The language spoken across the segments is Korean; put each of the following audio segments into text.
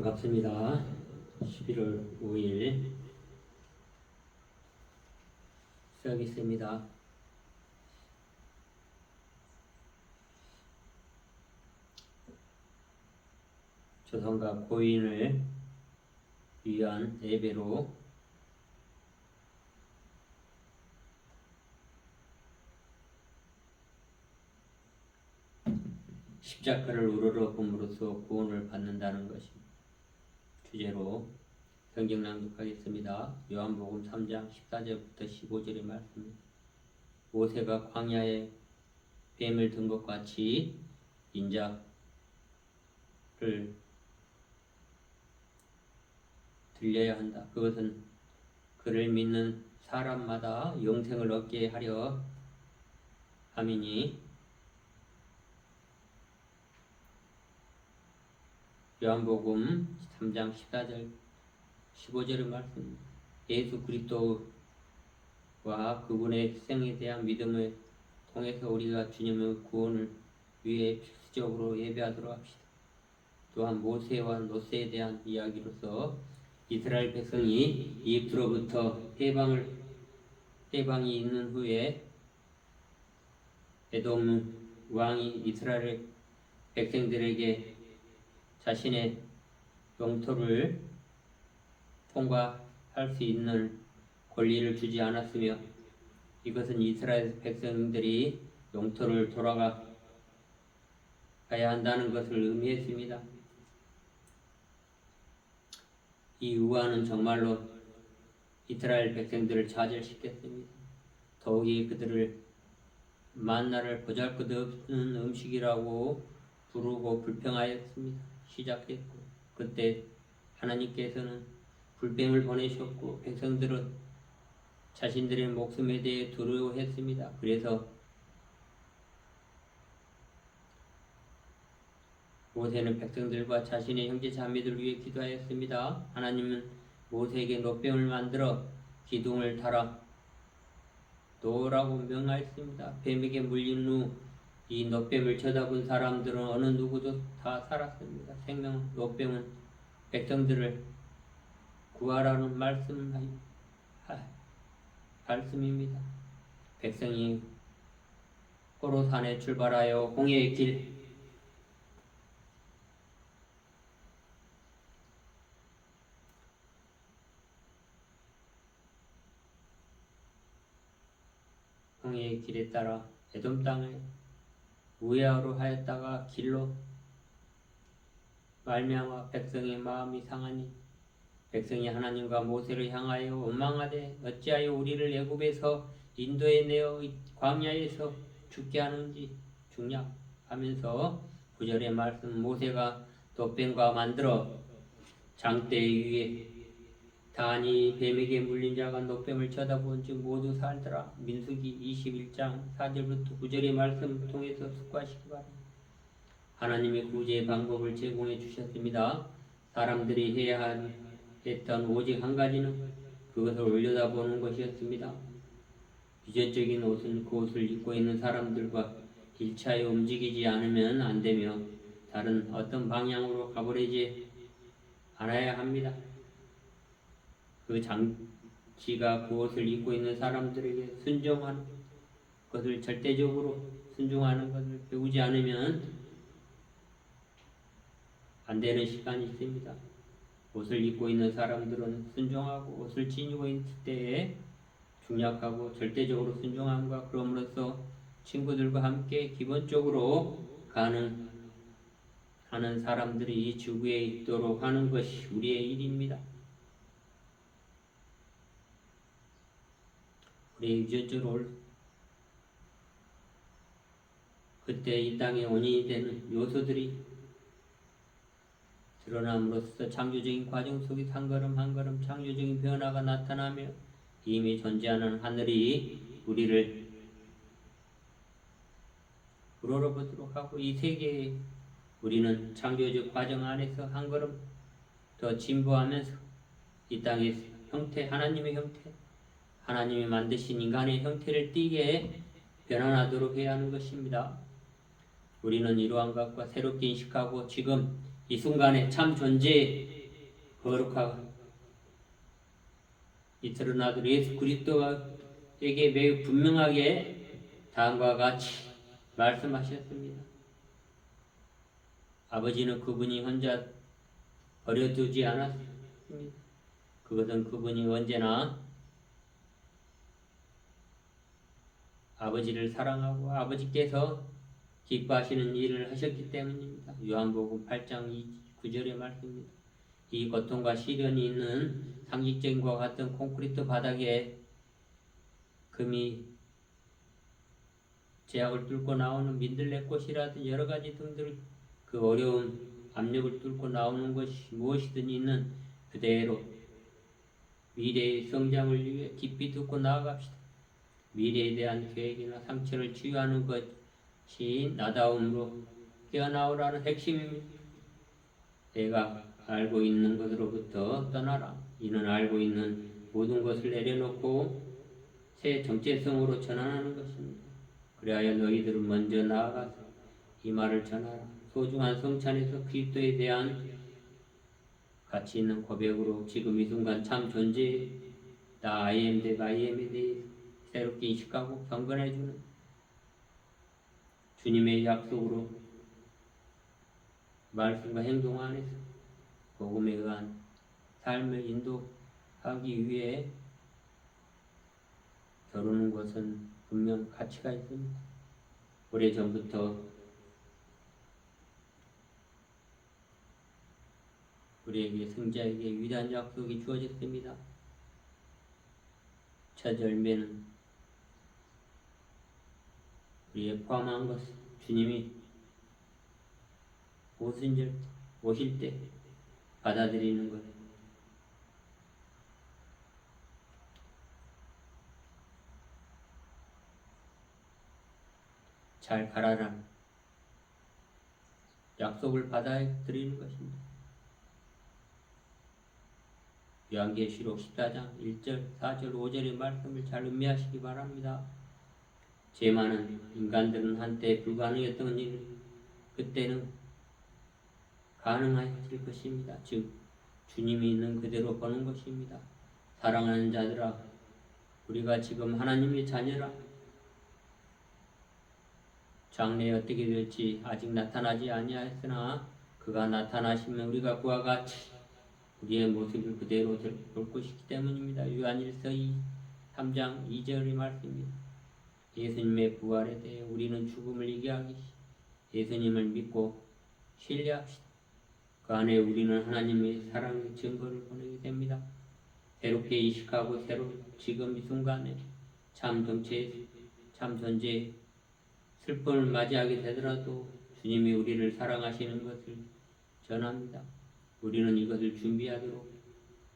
반갑습니다. 11월 5일 시작했습니다. 조선과 고인을 위한 예배로 십자가를 우러러 봄으로써 구원을 받는다는 것이 주제로 성경 낭독하겠습니다. 요한복음 3장 14절부터 15절의 말씀입니다. 모세가 광야에 뱀을 든 것 같이 인자를 들려야 한다. 그것은 그를 믿는 사람마다 영생을 얻게 하려 함이니 요한복음 3장 14절 15절의 말씀. 예수 그리스도와 그분의 생에 대한 믿음을 통해서 우리가 주님의 구원을 위해 필수적으로 예배하도록 합시다. 또한 모세와 노새에 대한 이야기로서 이스라엘 백성이 이집트로부터 해방이 있는 후에 에돔 왕이 이스라엘 백성들에게 자신의 영토를 통과할 수 있는 권리를 주지 않았으며 이것은 이스라엘 백성들이 영토를 돌아가야 한다는 것을 의미했습니다. 이 우화는 정말로 이스라엘 백성들을 좌절시켰습니다. 더욱이 그들을 만나를 보잘것없는 음식이라고 부르고 불평하였습니다. 시작했고 그때 하나님께서는 불뱀을 보내셨고 백성들은 자신들의 목숨에 대해 두려워했습니다. 그래서 모세는 백성들과 자신의 형제 자매들을 위해 기도하였습니다. 하나님은 모세에게 놋뱀을 만들어 기둥을 달아 놓으라고 명하였습니다. 뱀에게 물린 후 이 놋뱀을 쳐다본 사람들은 어느 누구도 다 살았습니다. 생명 놋뱀은 백성들을 구하라는 말씀입니다. 백성이 호로산에 출발하여 홍해의 길 홍해의 길에 따라 에돔 땅을 우회하로 하였다가 길로 말미암아 백성의 마음이 상하니 백성이 하나님과 모세를 향하여 원망하되 어찌하여 우리를 애굽에서 인도에 내어 광야에서 죽게 하는지 중략하면서 9절의 말씀 모세가 돛뱀과 만들어 장대 위에 다니 뱀에게 물린 자가 돛뱀을 쳐다본 즉 모두 살더라. 민수기 21장 4절부터 9절의 말씀 통해서 숙고하시기 바랍니다. 하나님의 구제의 방법을 제공해 주셨습니다. 사람들이 해야 했던 오직 한 가지는 그것을 올려다보는 것이었습니다. 유전적인 옷은 그 옷을 입고 있는 사람들과 일차에 움직이지 않으면 안 되며 다른 어떤 방향으로 가버리지 않아야 합니다. 그 장치가 그 옷을 입고 있는 사람들에게 순종하는 것을 절대적으로 순종하는 것을 배우지 않으면 안 되는 시간이 있습니다. 옷을 입고 있는 사람들은 순종하고 옷을 지니고 있을 때에 중략하고 절대적으로 순종함과 그럼으로써 친구들과 함께 기본적으로 가능하는 사람들이 이 지구에 있도록 하는 것이 우리의 일입니다. 우리의 유전적으로 그때 이 땅에 원인이 되는 요소들이 드러남으로써 창조적인 과정 속에 한 걸음 한 걸음 창조적인 변화가 나타나며 이미 존재하는 하늘이 우리를 우러러보도록 하고 이 세계에 우리는 창조적 과정 안에서 한 걸음 더 진보하면서 이 땅의 형태, 하나님의 형태, 하나님이 만드신 인간의 형태를 띠게 변환하도록 해야 하는 것입니다. 우리는 이러한 것과 새롭게 인식하고 지금 이 순간에 참 존재 거룩하고 이 드러나도록 예수 그리스도에게 매우 분명하게 다음과 같이 말씀하셨습니다. 아버지는 그분이 혼자 버려두지 않았습니다. 그것은 그분이 언제나 아버지를 사랑하고 아버지께서 기뻐하시는 일을 하셨기 때문입니다. 요한복음 8장 9절의 말씀입니다. 이 고통과 시련이 있는 상식적인 것과 같은 콘크리트 바닥에 금이 제약을 뚫고 나오는 민들레꽃이라든 여러 가지 등들 그 어려운 압력을 뚫고 나오는 것이 무엇이든 있는 그대로 미래의 성장을 위해 깊이 듣고 나아갑시다. 미래에 대한 계획이나 상처를 치유하는 것이 나다움으로 깨어나오라는 핵심입니다. 내가 알고 있는 것으로부터 떠나라. 이는 알고 있는 모든 것을 내려놓고 새 정체성으로 전환하는 것입니다. 그리하여 너희들은 먼저 나아가서 이 말을 전하라. 소중한 성찬에서 그리스도에 대한 가치 있는 고백으로 지금 이 순간 참 존재 나 I am that I am에 대해 새롭게 인식하고 경건해주는 주님의 약속으로 말씀과 행동 안에서 복음에 의한 삶을 인도하기 위해 겨루는 것은 분명 가치가 있습니다. 오래전부터 우리에게 승자에게 위대한 약속이 주어졌습니다. 첫 열매는 우리에 포함한 것은 주님이 오실 때 받아들이는 것. 잘 가라라. 약속을 받아들이는 것입니다. 요한계시록 14장 1절, 4절, 5절의 말씀을 잘 음미하시기 바랍니다. 죄 많은 인간들은 한때 불가능했던 일을 그때는 가능해질 것입니다. 즉 주님이 있는 그대로 보는 것입니다. 사랑하는 자들아, 우리가 지금 하나님의 자녀라. 장래에 어떻게 될지 아직 나타나지 아니하였으나 그가 나타나시면 우리가 그와 같이 우리의 모습을 그대로 볼 것이기 때문입니다. 요한일서 3장 2절의 말씀입니다. 예수님의 부활에 대해 우리는 죽음을 이겨하기 예수님을 믿고 신뢰합시다. 그 안에 우리는 하나님의 사랑의 증거를 보내게 됩니다. 새롭게 인식하고 지금 이 순간에 참 존재 슬픔을 맞이하게 되더라도 주님이 우리를 사랑하시는 것을 전합니다. 우리는 이것을 준비하도록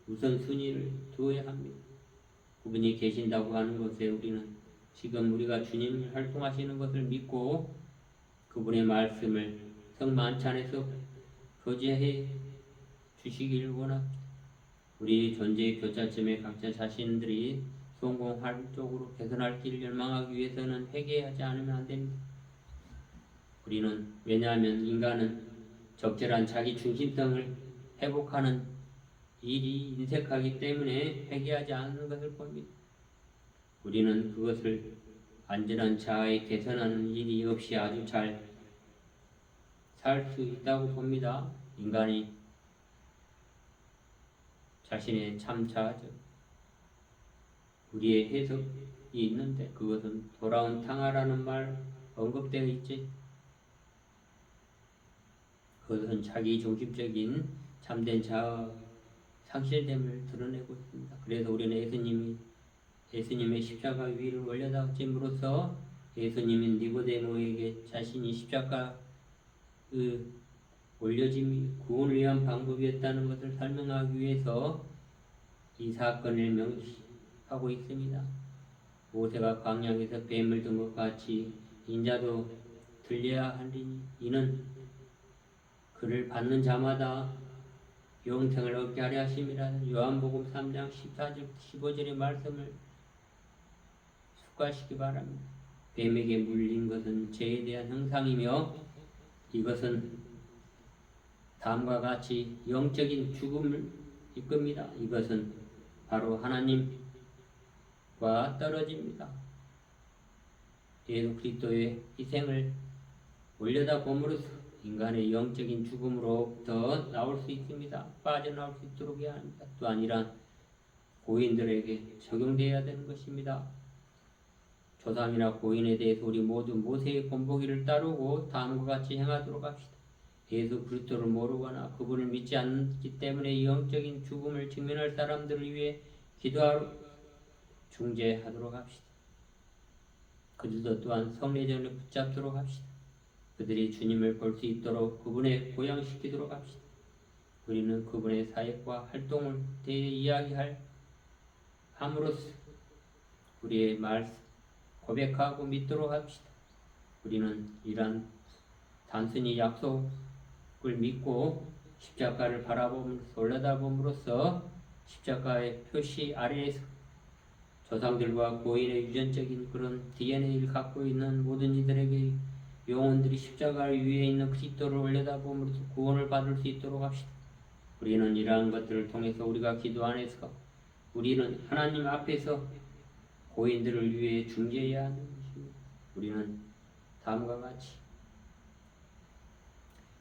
우선순위를 두어야 합니다. 그분이 계신다고 하는 것에 우리는 지금 우리가 주님을 활동하시는 것을 믿고 그분의 말씀을 성만찬에서 교제해 주시기를 원합니다. 우리 존재의 교차점에 각자 자신들이 성공할 쪽으로 개선할 길을 열망하기 위해서는 회개하지 않으면 안 됩니다. 왜냐하면 인간은 적절한 자기 중심성을 회복하는 일이 인색하기 때문에 회개하지 않는 것을 봅니다. 우리는 그것을 안전한 자아에 개선하는 일이 없이 아주 잘 살 수 있다고 봅니다. 인간이 자신의 참 자아죠. 우리의 해석이 있는데 그것은 돌아온 탕화라는 말 언급되어 있지. 그것은 자기 중심적인 참된 자아 상실됨을 드러내고 있습니다. 그래서 우리는 예수님의 십자가 위를 올려다짐으로써 예수님인 니고데모에게 자신이 십자가의 올려짐이 구원을 위한 방법이었다는 것을 설명하기 위해서 이 사건을 명시하고 있습니다. 모세가 광야에서 뱀을 든 것 같이 인자도 들려야 하리니 이는 그를 받는 자마다 영생을 얻게 하려 하심이라. 요한복음 3장 14절 15절의 말씀을 숙고하시기 바랍니다. 뱀에게 물린 것은 죄에 대한 형상이며 이것은 다음과 같이 영적인 죽음을 이끕니다. 이것은 바로 하나님과 떨어집니다. 예수 그리스도의 희생을 올려다봄으로써 인간의 영적인 죽음으로부터 나올 수 있습니다. 빠져나올 수 있도록 해야 합니다. 또한 이러한 고인들에게 적용되어야 되는 것입니다. 조상이나 고인에 대해서 우리 모두 모세의 본보기를 따르고 다음과 같이 행하도록 합시다. 예수 그리스도를 모르거나 그분을 믿지 않기 때문에 영적인 죽음을 직면할 사람들을 위해 기도하러 중재하도록 합시다. 그들도 또한 성례전을 붙잡도록 합시다. 그들이 주님을 볼 수 있도록 그분에 고양시키도록 합시다. 우리는 그분의 사역과 활동을 대해 이야기할 함으로써 우리의 말씀 고백하고 믿도록 합시다. 우리는 이러한 단순히 약속을 믿고 십자가를 바라보면서 올려다봄으로써 십자가의 표시 아래에서 조상들과 고인의 유전적인 그런 DNA를 갖고 있는 모든 이들에게 영혼들이 십자가 위에 있는 그리스도를 올려다봄으로써 구원을 받을 수 있도록 합시다. 우리는 이러한 것들을 통해서 우리가 기도 안에서 우리는 하나님 앞에서 고인들을 위해 중재해야 하는 것입니다. 우리는 다음과 같이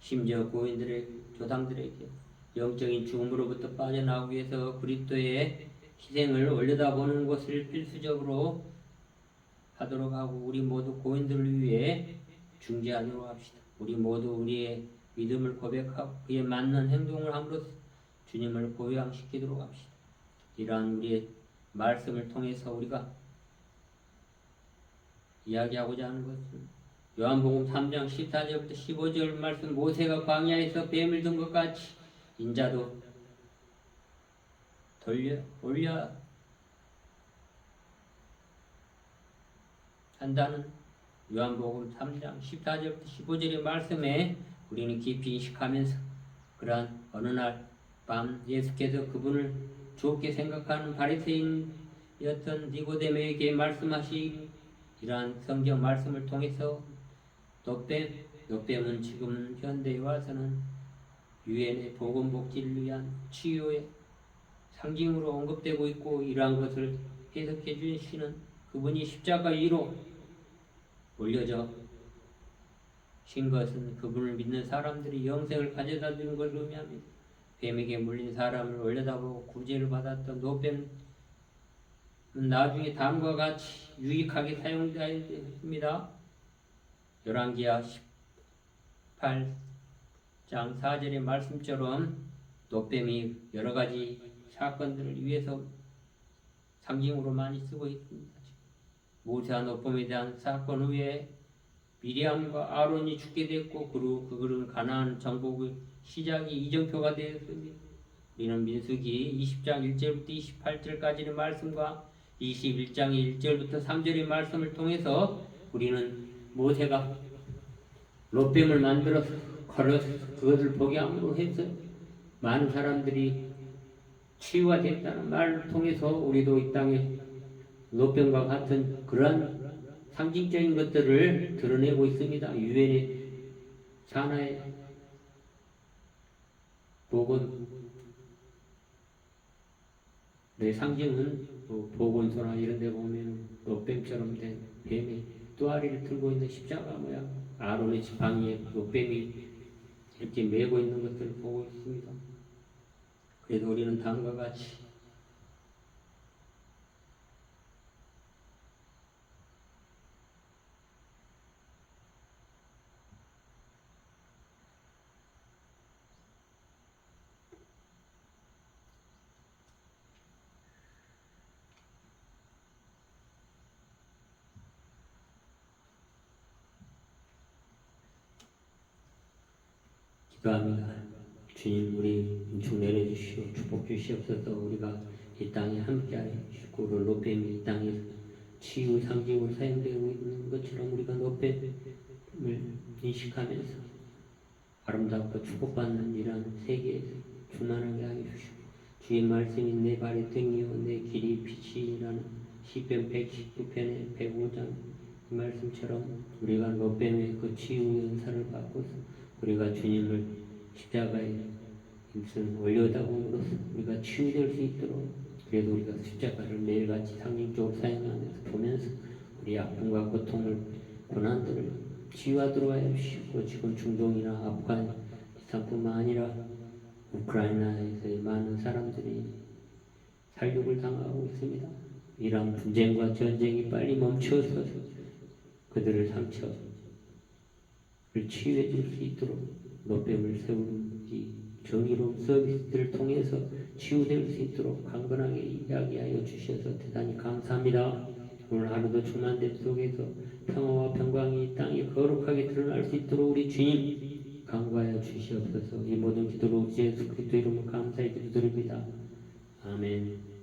심지어 고인들의 조상들에게 영적인 죽음으로부터 빠져나오기 위해서 그리스도의 희생을 올려다보는 것을 필수적으로 하도록 하고 우리 모두 고인들을 위해 중재하도록 합시다. 우리 모두 우리의 믿음을 고백하고 그에 맞는 행동을 함으로써 주님을 고향시키도록 합시다. 이러한 우리의 말씀을 통해서 우리가 이야기하고자 하는 것은 요한복음 3장 14절부터 15절 말씀 모세가 광야에서 뱀을 든 것 같이 인자도 올려 한다는 요한복음 3장 14절부터 15절의 말씀에 우리는 깊이 인식하면서 그러한 어느 날 밤 예수께서 그분을 좋게 생각하는 바리새인이었던 니고데모에게 말씀하신 이러한 성경 말씀을 통해서 노뱀은 지금 현대에 와서는 유엔의 보건복지를 위한 치유의 상징으로 언급되고 있고 이러한 것을 해석해 주시는 그분이 십자가 위로 올려져 신 것은 그분을 믿는 사람들이 영생을 가져다 주는 걸 의미합니다. 뱀에게 물린 사람을 올려다보고 구제를 받았던 노뱀은 나중에 다음과 같이 유익하게 사용되었습니다. 열왕기하 18장 4절의 말씀처럼 노뱀이 여러 가지 사건들을 위해서 상징으로 많이 쓰고 있습니다. 모세와 노뱀에 대한 사건 후에 미리암과 아론이 죽게 됐고 그리고 그들은 가나안 정복의 시작이 이정표가 되었습니다. 우리는 민수기 20장 1절부터 28절까지의 말씀과 21장 1절부터 3절의 말씀을 통해서 우리는 모세가 롯뱀을 만들어서 걸어서 그것을 보게 함으로 해서 많은 사람들이 치유가 됐다는 말을 통해서 우리도 이 땅에 롯뱀과 같은 그러한 상징적인 것들을 드러내고 있습니다. 유엔의 산하의 복은 내 상징은 보건소나 이런 데 보면 롯뱀처럼 된 뱀이 또아리를 들고 있는 십자가 모양 아론의 지팡이에 롯뱀이 이렇게 메고 있는 것들을 보고 있습니다. 그래서 우리는 다음과 같이 기도합니다. 주님 우리 은총 내려주시오 축복 주시옵소서. 우리가 이 땅에 함께하여 주시고 롯뱀이 이 땅에 치유 상징으로 사용되고 있는 것처럼 우리가 롯뱀을 인식하면서 아름답고 축복받는 이러한 세계에서 충만하게 하여 주시고 주의 말씀이 내 발의 등이요 내 길이 빛이라는 시편 119편의 105장 말씀처럼 우리가 롯뱀의 그 치유 은사를 받고서 우리가 주님을 십자가에 힘쓴 올려다봄으로써 우리가 치유될 수 있도록, 그래도 우리가 십자가를 매일같이 상징적으로 사용하면서 보면서 우리 아픔과 고통을, 고난들을 치유하도록 하여 주시고, 지금 중동이나 아프가니스탄뿐만 아니라 우크라이나에서의 많은 사람들이 살육을 당하고 있습니다. 이러한 분쟁과 전쟁이 빨리 멈춰서 그들의 상처를 치유해 줄 수 있도록 노뱀을 세우기, 정의로운 서비스들을 통해서 치유될 수 있도록 강건하게 이야기하여 주셔서 대단히 감사합니다. 오늘 하루도 충만됨 속에서 평화와 평강이 이 땅에 거룩하게 드러날 수 있도록 우리 주님 강구하여 주시옵소서. 이 모든 기도로 예수 그리스도 이름으로 감사히 기도드립니다. 아멘.